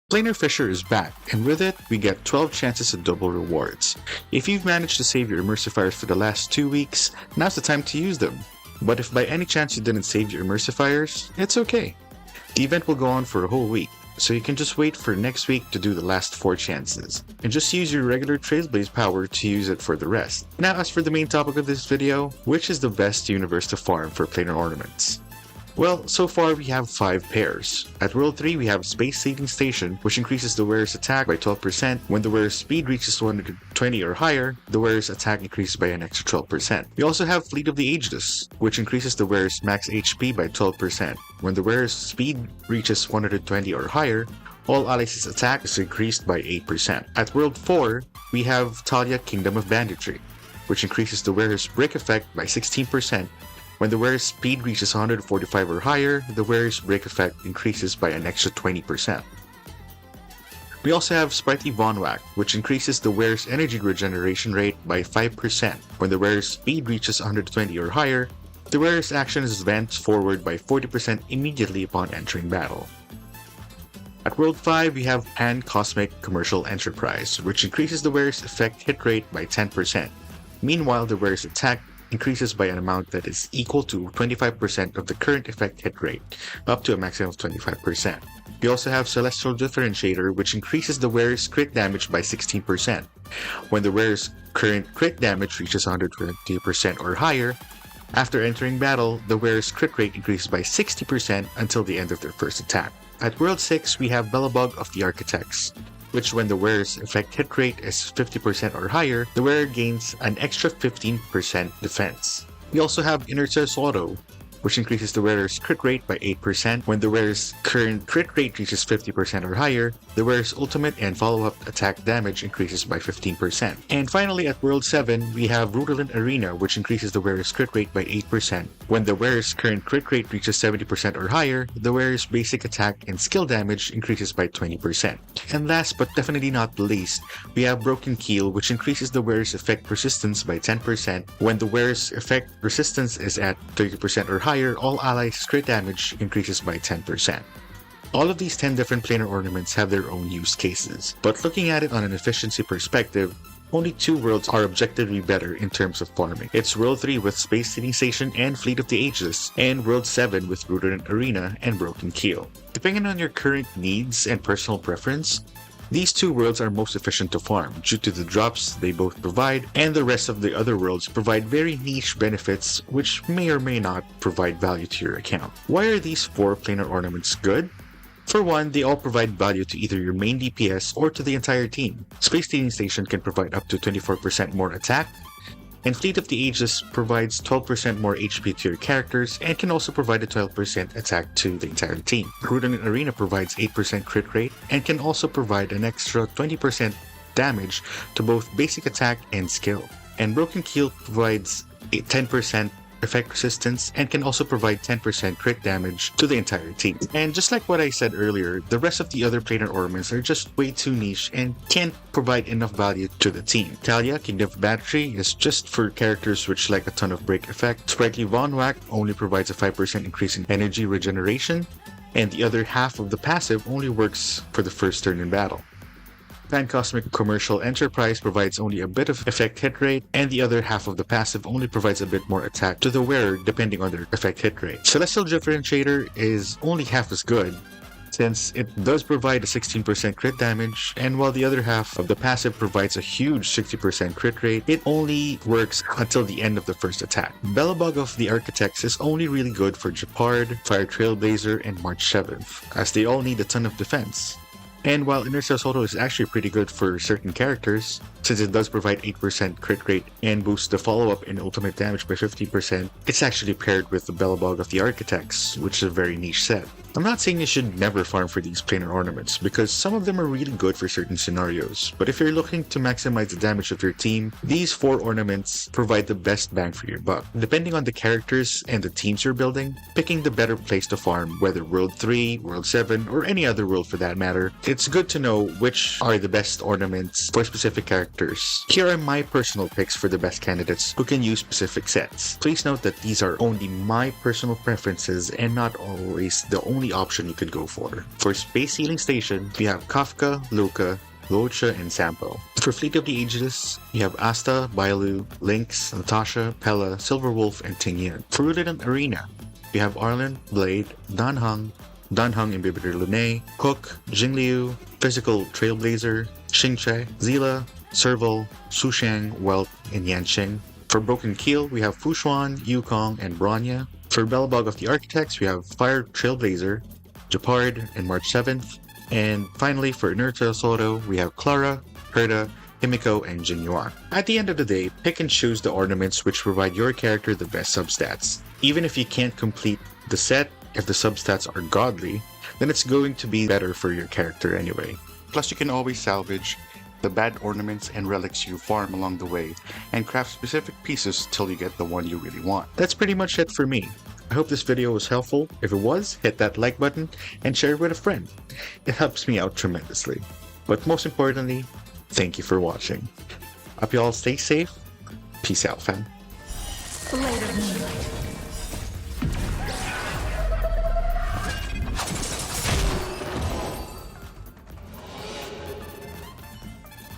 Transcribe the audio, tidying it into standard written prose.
Planar Fissure is back, and with it, we get 12 chances at double rewards. If you've managed to save your immersifiers for the last 2 weeks, now's the time to use them. But if by any chance you didn't save your immersifiers, it's okay. The event will go on for a whole week, so you can just wait for next week to do the last 4 chances, and just use your regular Trailblaze power to use it for the rest. Now as for the main topic of this video, which is the best universe to farm for Planar Ornaments? Well, so far we have 5 pairs. At World 3 we have Space Seeding Station, which increases the wearer's attack by 12%. When the wearer's speed reaches 120 or higher, the wearer's attack increases by an extra 12%. We also have Fleet of the Ageless, which increases the wearer's max HP by 12%. When the wearer's speed reaches 120 or higher, all allies' attack is increased by 8%. At World 4, we have Talia Kingdom of Banditry, which increases the wearer's break effect by 16%. When the wearer's speed reaches 145 or higher, the wearer's break effect increases by an extra 20%. We also have Sprightly Von Whack, which increases the wearer's energy regeneration rate by 5%. When the wearer's speed reaches 120 or higher, the wearer's action is advanced forward by 40% immediately upon entering battle. At World 5, we have Pan Cosmic Commercial Enterprise, which increases the wearer's effect hit rate by 10%. Meanwhile, the wearer's attack increases by an amount that is equal to 25% of the current effect hit rate, up to a maximum of 25%. We also have Celestial Differentiator, which increases the wearer's crit damage by 16%. When the wearer's current crit damage reaches 120% or higher, after entering battle, the wearer's crit rate increases by 60% until the end of their first attack. At World 6, we have Belobog of the Architects, which when the wearer's effect hit rate is 50% or higher, the wearer gains an extra 15% defense. We also have Inertia's Auto, which increases the wearer's crit rate by 8%. When the wearer's current crit rate reaches 50% or higher, the wearer's ultimate and follow-up attack damage increases by 15%. And finally, at World 7, we have Rudolent Arena, which increases the wearer's crit rate by 8%. When the wearer's current crit rate reaches 70% or higher, the wearer's basic attack and skill damage increases by 20%. And last but definitely not the least, we have Broken Keel, which increases the wearer's effect resistance by 10%. When the wearer's effect resistance is at 30% or higher, all allies' crit damage increases by 10%. All of these 10 different planar ornaments have their own use cases, but looking at it on an efficiency perspective, only 2 worlds are objectively better in terms of farming. It's World 3 with Space Seeding Station and Fleet of the Ageless, and World 7 with Rudolent Arena and Broken Keel. Depending on your current needs and personal preference, these 2 worlds are most efficient to farm due to the drops they both provide, and the rest of the other worlds provide very niche benefits which may or may not provide value to your account. Why are these 4 planar ornaments good? For one, they all provide value to either your main DPS or to the entire team. Space Seeding Station can provide up to 24% more attack, and Fleet of the Ageless provides 12% more HP to your characters and can also provide a 12% attack to the entire team. Rudolent Arena provides 8% crit rate and can also provide an extra 20% damage to both basic attack and skill. And Broken Keel provides a 10% effect resistance and can also provide 10% crit damage to the entire team. And just like what I said earlier, the rest of the other planar ornaments are just way too niche and can't provide enough value to the team. Talia, Kingdom of Battery, is just for characters which like a ton of break effect. Sprightly Von Whack only provides a 5% increase in energy regeneration, and the other half of the passive only works for the first turn in battle. Pan Cosmic Commercial Enterprise provides only a bit of effect hit rate, and the other half of the passive only provides a bit more attack to the wearer depending on their effect hit rate. Celestial Differentiator is only half as good, since it does provide a 16% crit damage, and while the other half of the passive provides a huge 60% crit rate, it only works until the end of the first attack. Belobog of the Architects is only really good for Japard, Fire Trailblazer, and March 7th, as they all need a ton of defense. And while Inertia's Auto is actually pretty good for certain characters, since it does provide 8% crit rate and boosts the follow-up and ultimate damage by 50%, it's actually paired with the Belobog of the Architects, which is a very niche set. I'm not saying you should never farm for these planar ornaments, because some of them are really good for certain scenarios, but if you're looking to maximize the damage of your team, these 4 ornaments provide the best bang for your buck. Depending on the characters and the teams you're building, picking the better place to farm, whether World 3, World 7, or any other world for that matter, it's good to know which are the best ornaments for specific characters. Here are my personal picks for the best candidates who can use specific sets. Please note that these are only my personal preferences and not always the only only option you could go for. For Space Sealing Station, we have Kafka, Luca, Rocha, and Sampo. For Fleet of the Ageless, we have Asta, Bailu, Lynx, Natasha, Pella, Silverwolf, and Tingyan. For Rudin Arena, we have Arlen, Blade, Danheng, Imbibitor Lune, Cook, Jingliu, Physical Trailblazer, Xingche, Zila, Serval, Sushang, Welt, and Yanqing. For Broken Keel, we have Fushuan, Yukong, and Bronya. For Bellbog of the Architects, we have Fire Trailblazer, Japard, and March 7th. And finally, for Inertia Soro, we have Clara, Herda, Himiko, and Jinyuan. At the end of the day, pick and choose the ornaments which provide your character the best substats. Even if you can't complete the set, if the substats are godly, then it's going to be better for your character anyway. Plus, you can always salvage the bad ornaments and relics you farm along the way, and craft specific pieces till you get the one you really want. That's pretty much it for me. I hope this video was helpful. If it was, hit that like button and share it with a friend. It helps me out tremendously. But most importantly, thank you for watching. Hope you all stay safe. Peace out, fam. Later.